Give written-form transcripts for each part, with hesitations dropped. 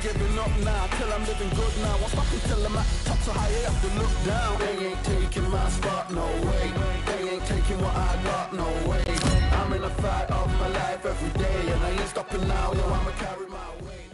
giving up now, till I'm living good now. Won't stop until I'm at top so high, I have to look down. They ain't taking my spot, no way. They ain't taking what I got, no way. I'm in the fight of my life every day, and I ain't stopping now, yo, I'ma carry my weight.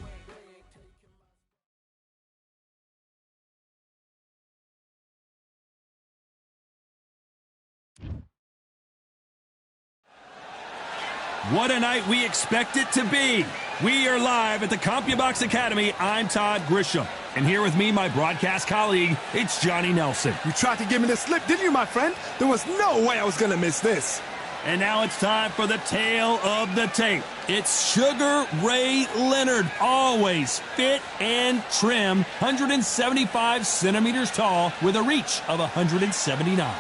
What a night we expect it to be. We are live at the CompuBox Academy. I'm Todd Grisham. And here with me, my broadcast colleague, it's Johnny Nelson. You tried to give me the slip, didn't you, my friend? There was no way I was going to miss this. And now it's time for the tale of the tape. It's Sugar Ray Leonard, always fit and trim, 175 centimeters tall with a reach of 179.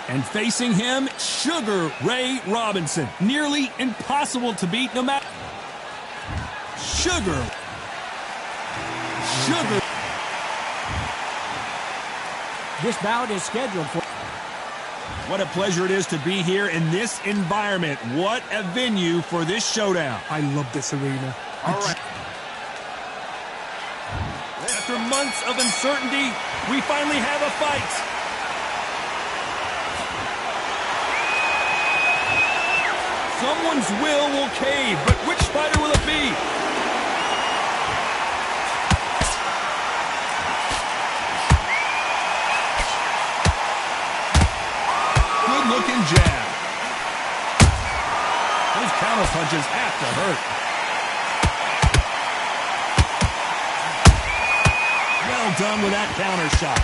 And facing him, Sugar Ray Robinson. Nearly impossible to beat no matter. Sugar. This bout is scheduled for... What a pleasure it is to be here in this environment. What a venue for this showdown. I love this arena. All right. After months of uncertainty, we finally have a fight. Someone's will cave, but which fighter will it be? Good-looking jab. Those counter punches have to hurt. Well done with that counter shot.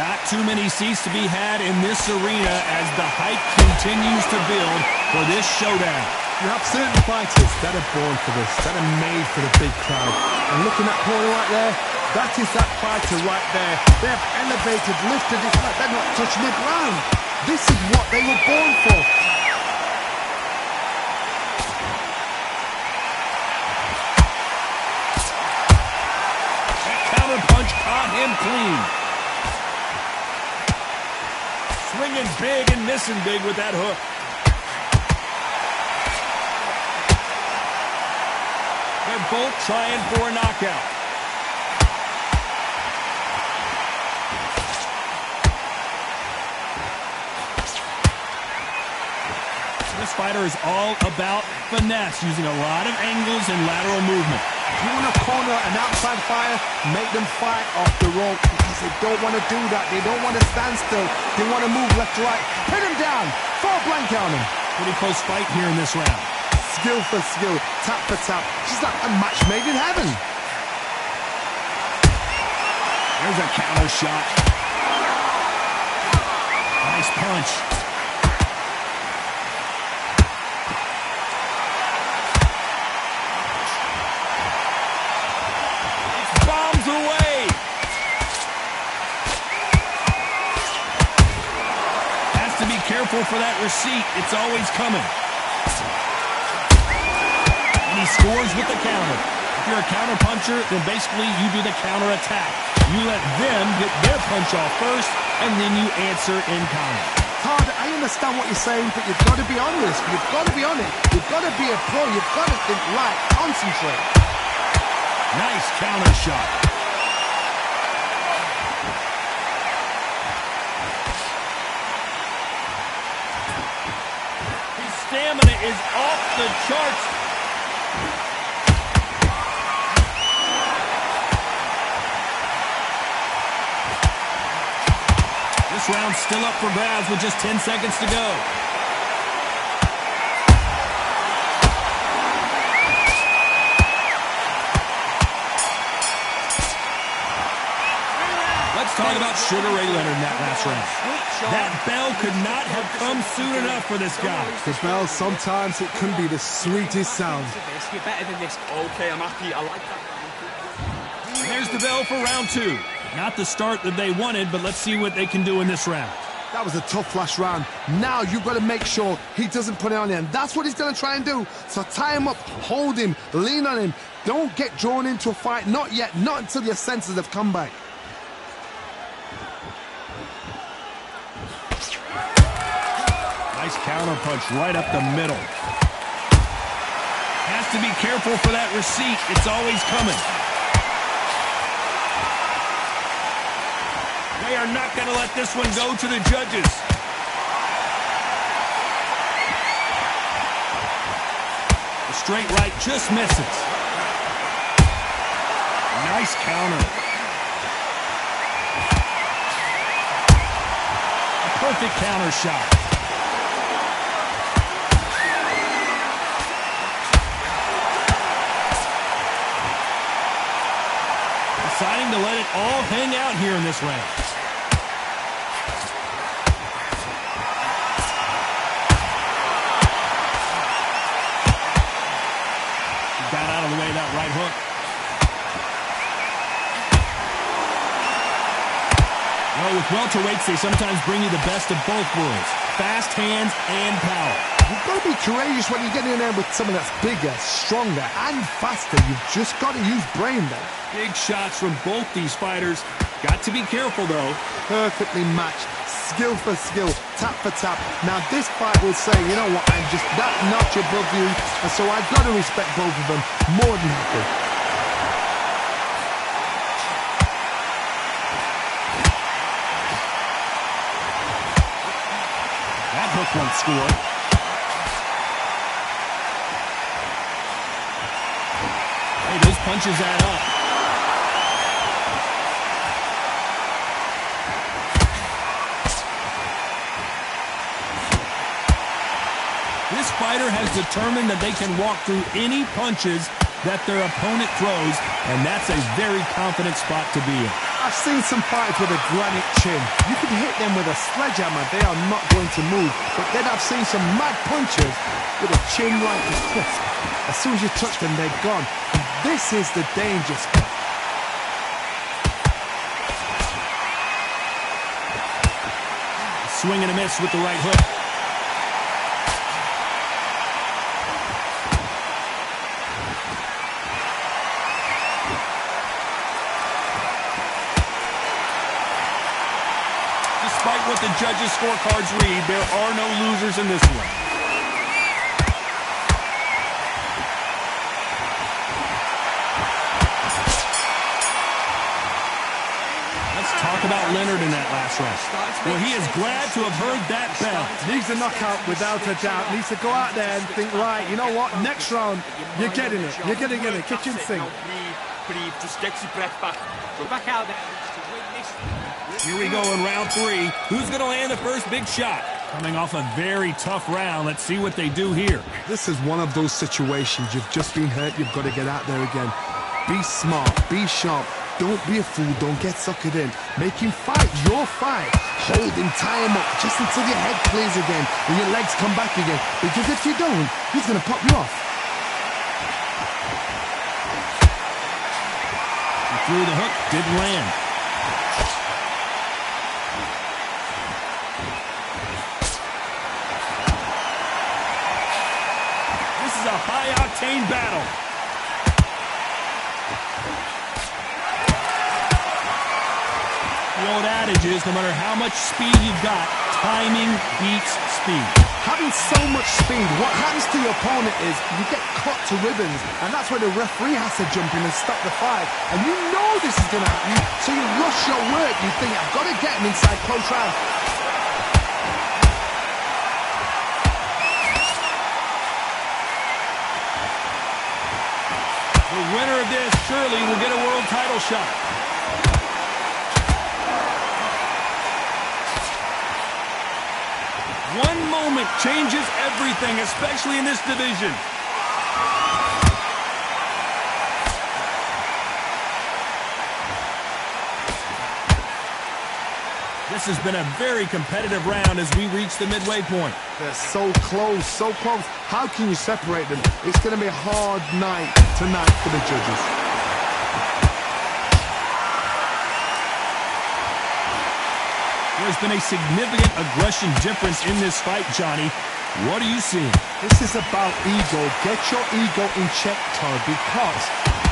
Not too many seats to be had in this arena as the hype continues to build for this showdown. You have certain fighters that are born for this, that are made for the big crowd. And looking at corner right there, that is that fighter right there. They have elevated, lifted it like they're not touching the ground. This is what they were born for. That counter punch caught him clean. Swinging big and missing big with that hook. They're both trying for a knockout. This fighter is all about finesse, using a lot of angles and lateral movement. You want to corner an outside fighter, make them fight off the rope because they don't want to do that. They don't want to stand still. They want to move left to right. Pin them down. Throw a blanket on them. Pretty close fight here in this round. Skill for skill, tap for tap. She's like a match made in heaven. There's a counter shot. Nice punch. Bombs away. Has to be careful for that receipt. It's always coming. And he scores with the counter. If you're a counter puncher, then basically you do the counter attack. You let them get their punch off first, and then you answer in kind. Todd, I understand what you're saying, but you've got to be honest. You've got to be on it. You've got to be a pro. You've got to think right. Concentrate. Nice counter shot. His stamina is off the charts. This round's still up for grabs with just 10 seconds to go. Let's talk about Sugar Ray Leonard in that last round. That bell could not have come soon enough for this guy. The bell, sometimes it can be the sweetest sound. You're better than this. Okay, I'm happy. I like that. There's the bell for round two. Not the start that they wanted, but let's see what they can do in this round. That was a tough last round. Now you've got to make sure he doesn't put it on him. That's what he's going to try and do. So tie him up, hold him, lean on him. Don't get drawn into a fight. Not yet. Not until your senses have come back. Nice counter punch right up the middle. Has to be careful for that receipt. It's always coming. They are not going to let this one go to the judges. The straight right just misses. Nice counter. A perfect counter shot. Deciding to let it all hang out here in this round. He got out of the way of that right hook. Well, with welterweights, they sometimes bring you the best of both worlds. Fast hands and power. You've got to be courageous when you get in there with someone that's bigger, stronger, and faster. You've just got to use brain there. Big shots from both these fighters. Got to be careful, though. Perfectly matched. Skill for skill, tap for tap. Now, this fight will say, you know what, I'm just that notch above you, and so I've got to respect both of them more than happy. That hook won't score. Those punches add up. This fighter has determined that they can walk through any punches that their opponent throws, and that's a very confident spot to be in. I've seen some fighters with a granite chin. You could hit them with a sledgehammer, they are not going to move. But then I've seen some mad punchers with a chin like a crisp. As soon as you touch them, they're gone. This is the danger spot. Swing and a miss with the right hook. Despite what the judges' scorecards read, there are no losers in this one. About Leonard in that last round. Well, he is glad to have heard that bell. Needs a knockout without a doubt. Needs to go out there and think, right, you know what, next round, you're getting it. You're going to get it. Kitchen sink. Just gets your breath back. Go back out there to win this. Here we go in round 3. Who's going to land the first big shot? Coming off a very tough round. Let's see what they do here. This is one of those situations. You've just been hurt. You've got to get out there again. Be smart. Be sharp. Don't be a fool. Don't get suckered in. Make him fight your fight. Hold him, tie him up, just until your head clears again and your legs come back again. Because if you don't, he's going to pop you off. He threw the hook, didn't land. This is a high-octane battle. The old adage is, no matter how much speed you've got, timing beats speed. Having so much speed, what happens to your opponent is you get cut to ribbons, and that's where the referee has to jump in and stop the fight. And you know this is going to happen, so you rush your work. You think, I've got to get him inside close round. The winner of this surely will get a world title shot. One moment changes everything, especially in this division. This has been a very competitive round as we reach the midway point. They're so close, so close. How can you separate them? It's going to be a hard night tonight for the judges. There's been a significant aggression difference in this fight, Johnny. What are you seeing? This is about ego. Get your ego in check, Todd, because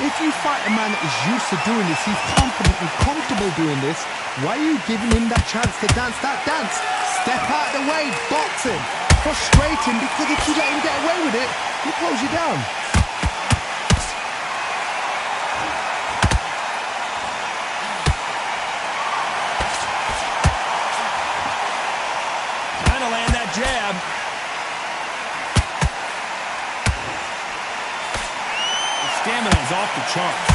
if you fight a man that is used to doing this, he's confident and comfortable doing this, why are you giving him that chance to dance that dance? Step out of the way, box him, frustrate him, because if you let him get away with it, he'll close you down. off the charts.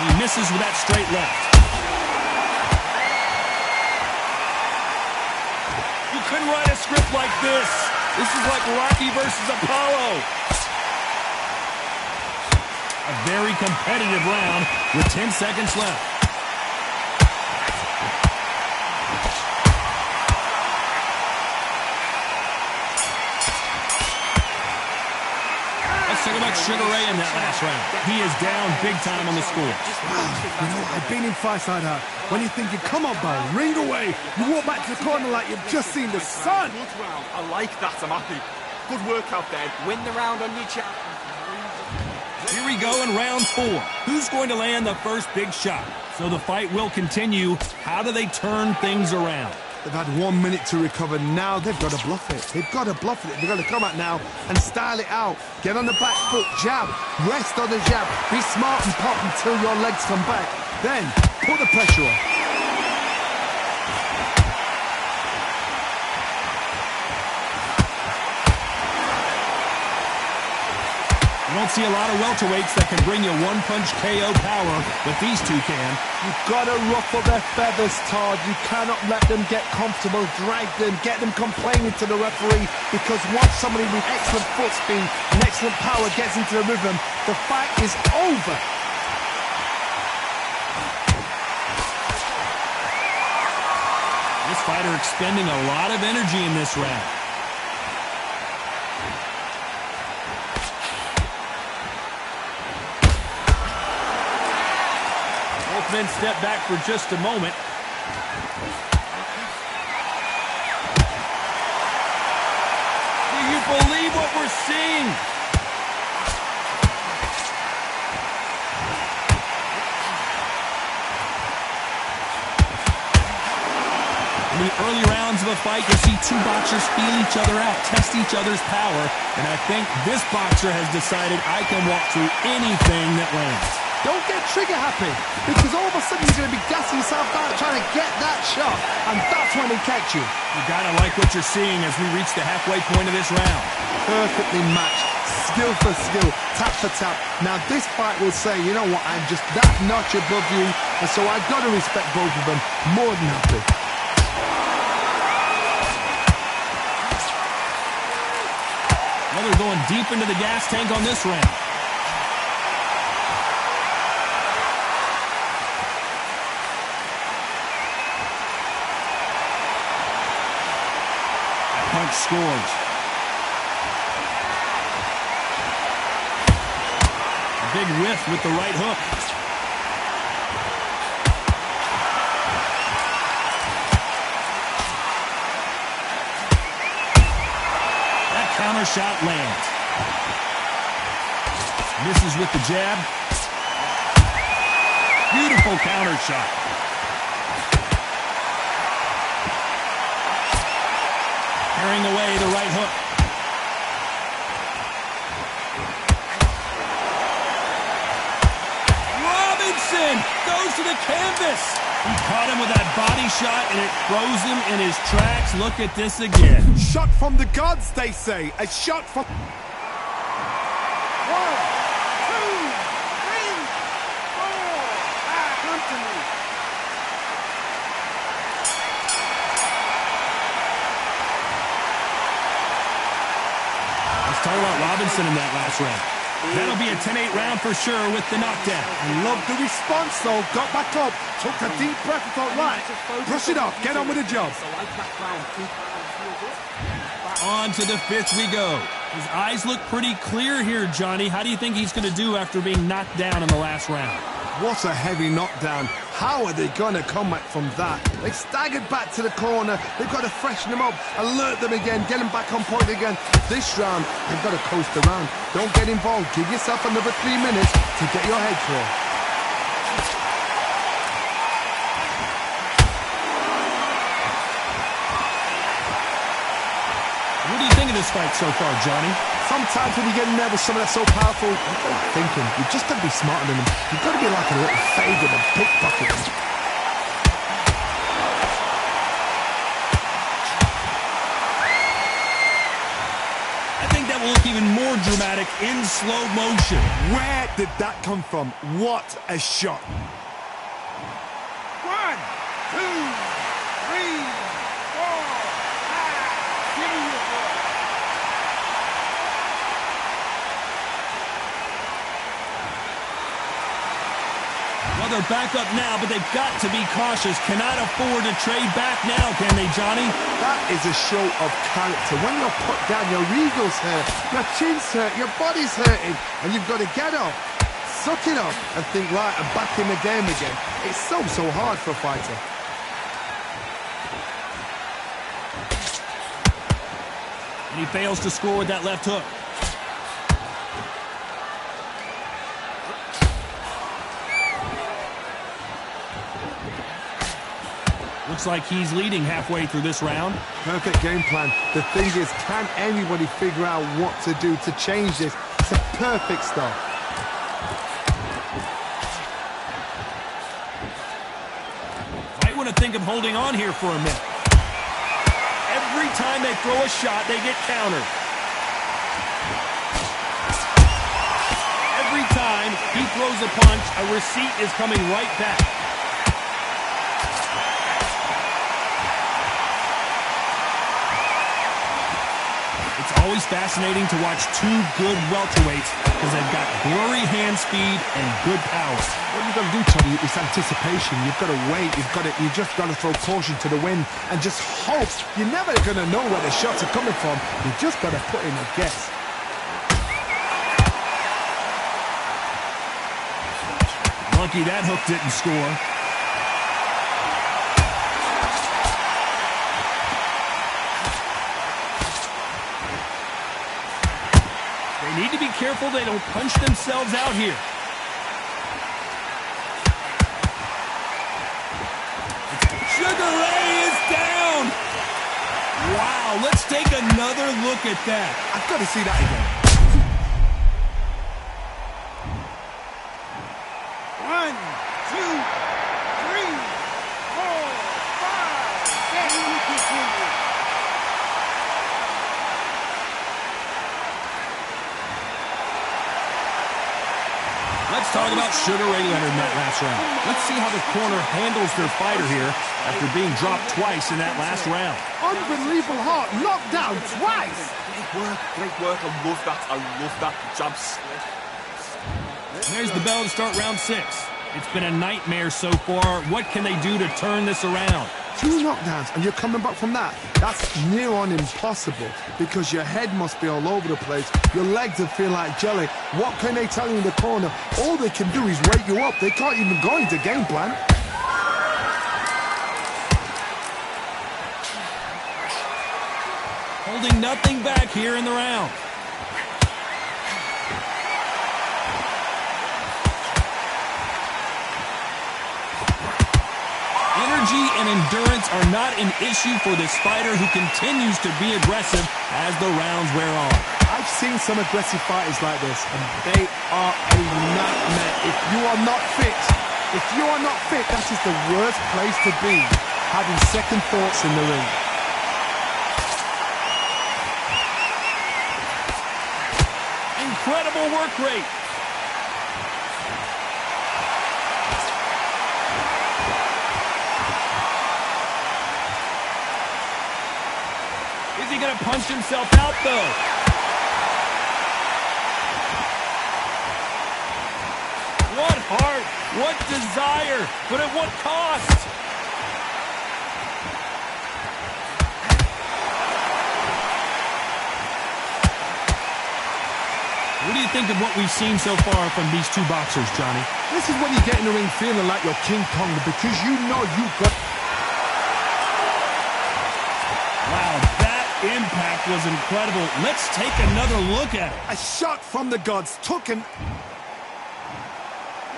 He misses with that straight left. You couldn't write a script like this. This is like Rocky versus Apollo. A very competitive round with 10 seconds left. Let's talk about Sugar Ray in that last round. He is down big time on the score. You know, I've been in fights like that. When you're thinking, come on, Bo, ring away. You walk back to the corner like you've just seen the sun. I like that, I'm happy. Good work out there. Win the round on your chart. Here we go in round 4. Who's going to land the first big shot? So the fight will continue. How do they turn things around? They've had 1 minute to recover. Now they've got to bluff it. They've got to bluff it. They've got to come out now and style it out. Get on the back foot, jab. Rest on the jab. Be smart and pop until your legs come back. Then put the pressure on. You don't see a lot of welterweights that can bring you one-punch KO power, but these two can. You've got to ruffle their feathers, Todd. You cannot let them get comfortable, drag them, get them complaining to the referee, because once somebody with excellent foot speed and excellent power gets into the rhythm, the fight is over. This fighter expending a lot of energy in this round. Both men step back for just a moment. Do you believe what we're seeing? In the early rounds of a fight, you see two boxers feel each other out, test each other's power, and I think this boxer has decided I can walk through anything that lands. Don't get trigger happy, because all of a sudden you're going to be gassing yourself out trying to get that shot, and that's when they catch you. You gotta like what you're seeing as we reach the halfway point of this round. Perfectly matched, skill for skill, tap for tap. Now this fight will say, you know what, I'm just that notch above you, and so I've got to respect both of them more than happy. Well, they're going deep into the gas tank on this round. Punch scores. A big whiff with the right hook. That counter shot lands. Misses with the jab. Beautiful counter shot. Carrying away the right hook. Robinson goes to the canvas. He caught him with that body shot, and it froze him in his tracks. Look at this again. Shot from the gods, they say. A shot from... 1, 2, 3, 4. Come to me. Talk about Robinson in that last round. That'll be a 10-8 round for sure with the knockdown. I love the response, though. Got back up, took a deep breath and thought, right, brush it off, get on with the job. On to the 5th we go. His eyes look pretty clear here, Johnny. How do you think he's going to do after being knocked down in the last round? What a heavy knockdown. How are they going to come back from that? They staggered back to the corner. They've got to freshen them up, alert them again, get them back on point again. This round, they've got to coast around. Don't get involved. Give yourself another 3 minutes to get your head clear. What do you think of this fight so far, Johnny? Sometimes when you get in there with someone that's so powerful, you've got to thinking. You've just got to be smarter than them. You've got to be like a little favourite and pickpocket them. kick in slow motion. Where did that come from? What a shot. 1, 2, 3, 4, 5. Give me your ball. Well, they're back up now, but they've got to be cautious. Cannot afford to trade back now, can they, Johnny? That is a show of character. When you're put down, your ego's hurt, your chin's hurt, your body's hurting, and you've got to get up, suck it up, and think, right, I'm back in the game again. It's so hard for a fighter. And he fails to score with that left hook. Looks like he's leading halfway through this round. Perfect game plan. The thing is, can anybody figure out what to do to change this? It's a perfect start. Might want to think of holding on here for a minute. Every time they throw a shot, they get countered. Every time he throws a punch, a receipt is coming right back. It's always fascinating to watch two good welterweights because they've got blurry hand speed and good power. What you've got to do, Tony, is anticipation. You've got to wait. You just got to throw caution to the wind and just hope. You're never going to know where the shots are coming from. You just got to put in a guess. Lucky that hook didn't score. They need to be careful they don't punch themselves out here. Sugar Ray is down. Wow, let's take another look at that. I've got to see that again. 1, 2, 3, 4, 5. Can we continue? Let's talk about Sugar Ray Leonard in that last round. Let's see how the corner handles their fighter here after being dropped twice in that last round. Unbelievable heart, knocked down twice. Great work. I love that. I love that. Jab slip. There's the bell to start round 6. It's been a nightmare so far. What can they do to turn this around? 2 knockdowns and you're coming back from that. That's near on impossible because your head must be all over the place. Your legs will feel like jelly. What can they tell you in the corner? All they can do is wake you up. They can't even go into game plan. Holding nothing back here in the round. Energy and endurance are not an issue for this fighter who continues to be aggressive as the rounds wear on. I've seen some aggressive fighters like this, and they are a nightmare. If you are not fit, that is the worst place to be, having second thoughts in the ring. Incredible work rate. Is he going to punch himself out, though? What heart, what desire, but at what cost? What do you think of what we've seen so far from these two boxers, Johnny? This is when you get in the ring feeling like you're King Kong because you know you've got... Wow, that impact was incredible. Let's take another look at it. A shot from the gods took an... 1,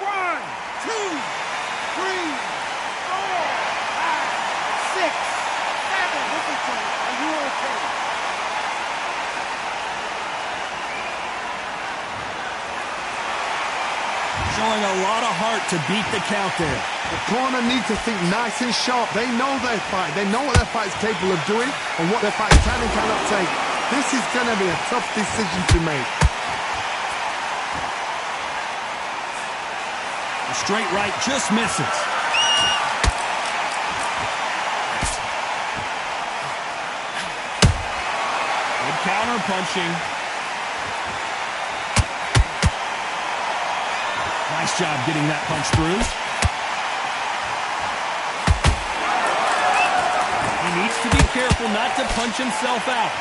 2, 3, 4, 5, 6, 7. Listen to me. Are you okay? Showing a lot of heart to beat the count there. The corner need to think nice and sharp. They know their fight. They know what their fight is capable of doing and what their fight can and cannot take. This is going to be a tough decision to make. straight right just misses. Good counter punching. Nice job getting that punch through. He needs to be careful not to punch himself out.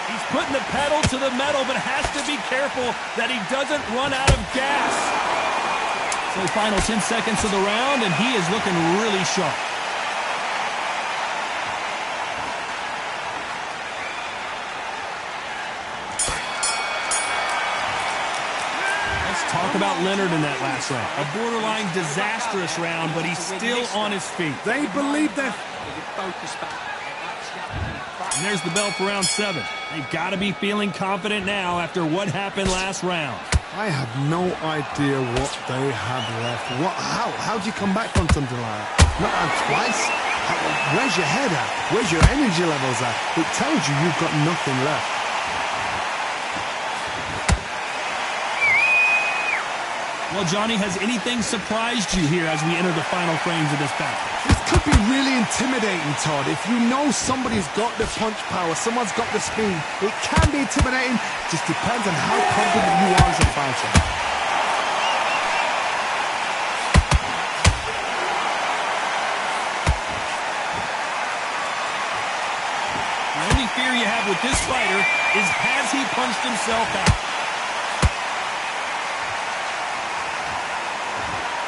He's putting the pedal to the metal, but has to be careful that he doesn't run out of gas. So final 10 seconds of the round, and he is looking really sharp. Talk about Leonard in that last round. A borderline disastrous round, but he's still on his feet. They believe that. And there's the bell for round 7. They've got to be feeling confident now after what happened last round. I have no idea what they have left. How do you come back from something like that? Not out twice? Where's your head at? Where's your energy levels at? It tells you you've got nothing left. Well, Johnny, has anything surprised you here as we enter the final frames of this battle? This could be really intimidating, Todd. If you know somebody's got the punch power, someone's got the speed, it can be intimidating. Just depends on how confident you are as a fighter. The only fear you have with this fighter is, has he punched himself out?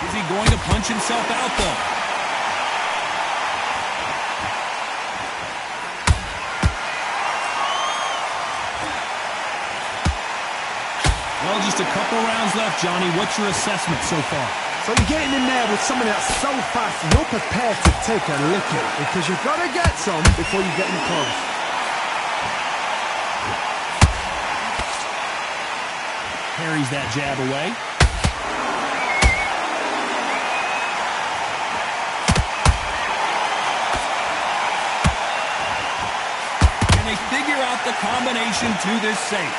Is he going to punch himself out, though? Well, just a couple rounds left, Johnny. What's your assessment so far? So you're getting in there with somebody that's so fast, you're prepared to take a licking because you've got to get some before you get in close. Parries that jab away. Figure out the combination to this safe.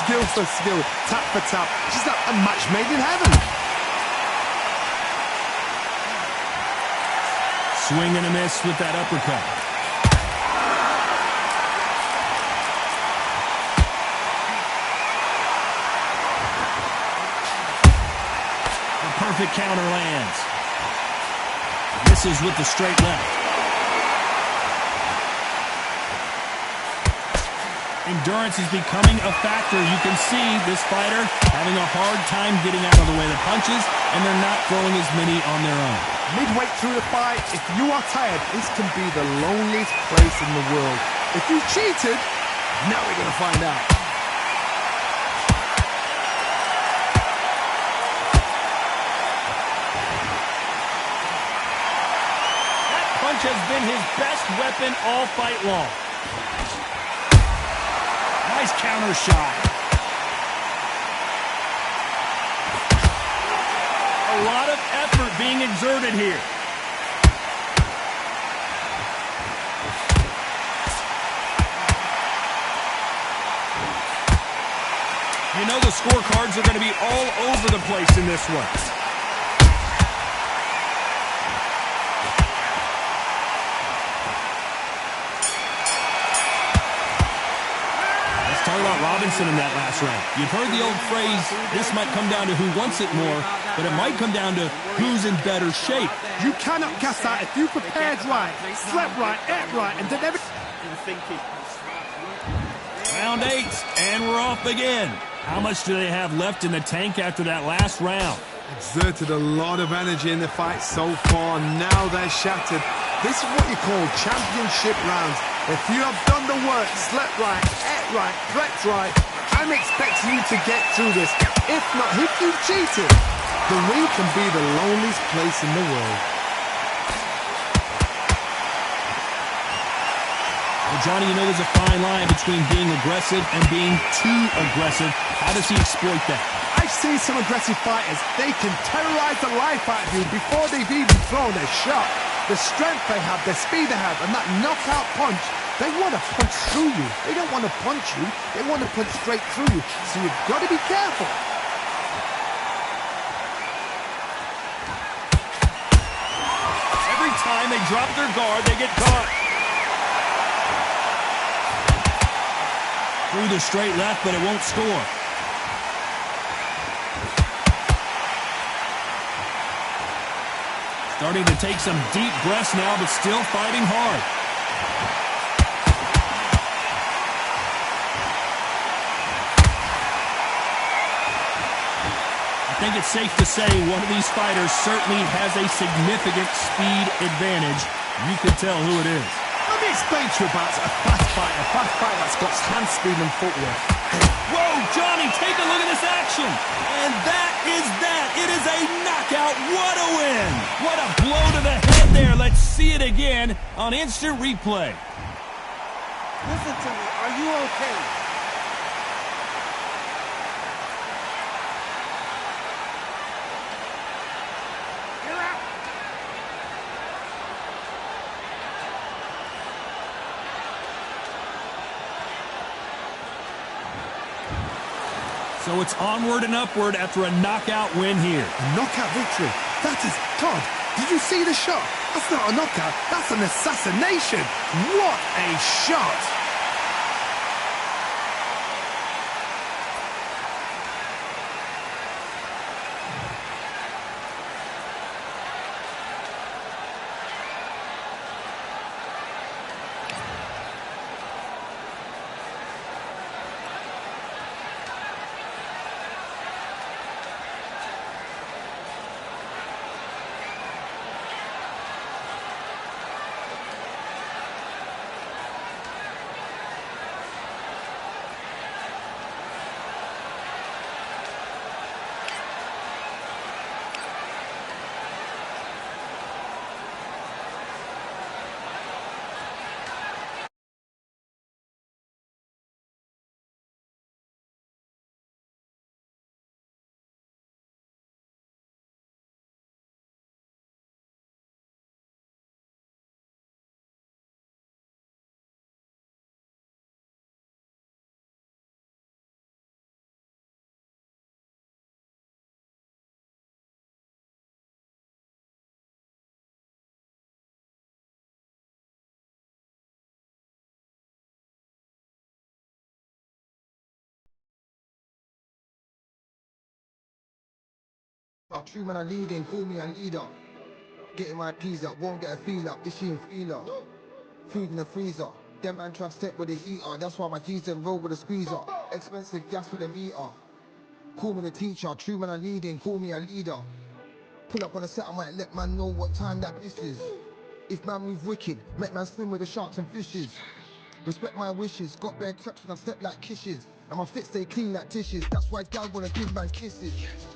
Skill for skill, tap for tap. Just a match made in heaven. Swing and a miss with that uppercut. The perfect counter lands. Misses with the straight left. Endurance is becoming a factor. You can see this fighter having a hard time getting out of the way of the punches, and they're not throwing as many on their own. Midway through the fight, if you are tired, this can be the loneliest place in the world. If you cheated, now we're going to find out. That punch has been his best weapon all fight long. Nice counter shot. A lot of effort being exerted here. You know the scorecards are going to be all over the place in this one. Talk about Robinson in that last round. You've heard the old phrase, this might come down to who wants it more, but it might come down to who's in better shape. You cannot guess that if you prepared right, slept right, ate right, and did everything. Round 8, and we're off again. How much do they have left in the tank after that last round? Exerted a lot of energy in the fight so far. Now they're shattered. This is what you call championship rounds. If you have done the work, slept right, ate right, slept right, I'm expecting you to get through this. If not, if you've cheated, the ring can be the loneliest place in the world. Well, Johnny, you know there's a fine line between being aggressive and being too aggressive. How does he exploit that? I've seen some aggressive fighters. They can terrorize the life out of you before they've even thrown a shot. The strength they have, the speed they have, and that knockout punch They want to punch through you. They don't want to punch you. They want to punch straight through you. So you've got to be careful. Every time they drop their guard, they get caught. Through the straight left, but it won't score. Starting to take some deep breaths now, but still fighting hard. I think it's safe to say one of these fighters certainly has a significant speed advantage. You can tell who it is. Let me explain to you about a fast fighter that's got hand speed and footwork. Whoa, Johnny, take a look at this action. And that is that. It is a knockout. What a win. What a blow to the head there. Let's see it again on instant replay. Listen to me. Are you okay? You're out. So it's onward and upward after a knockout win here. A knockout victory. That is, Todd, did you see the shot? That's not a knockout. That's an assassination. What a shot. True man, I leading, call me a leader. Getting my peas up, won't get a feel up, this ain't feeler. Food in the freezer, them man try to step with the heater. That's why my G's them roll with a squeezer. Expensive gas with a meter. Call me the teacher, true man, I leading, call me a leader. Pull up on the set, I might let man know what time that this is. If man move wicked, make man swim with the sharks and fishes. Respect my wishes, got bare cracks when I step like kisses. And my fit stay clean like dishes, that's why gal wanna give man kisses.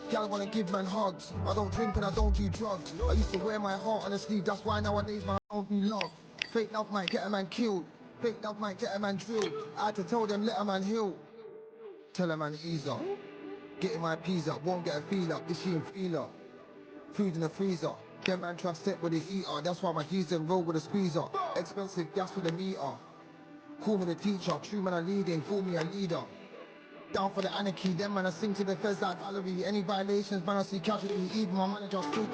Gal wanna give man hugs, I don't drink and I don't do drugs. I used to wear my heart on a sleeve, that's why nowadays man I don't need love. Fake love might get a man killed, fake love might get a man drilled. I had to tell them let a man heal. Tell a man ease up, getting my peas up, won't get a feel up, this ain't feeler. Food in the freezer, them man try to step with the heater. That's why my G's them roll with a squeezer. Expensive gas with a meter. Call me the teacher, true man I leading, call me a leader. Down for the anarchy, them man I sing to the feds like Valerie. Any violations man I see casualty, even my manager still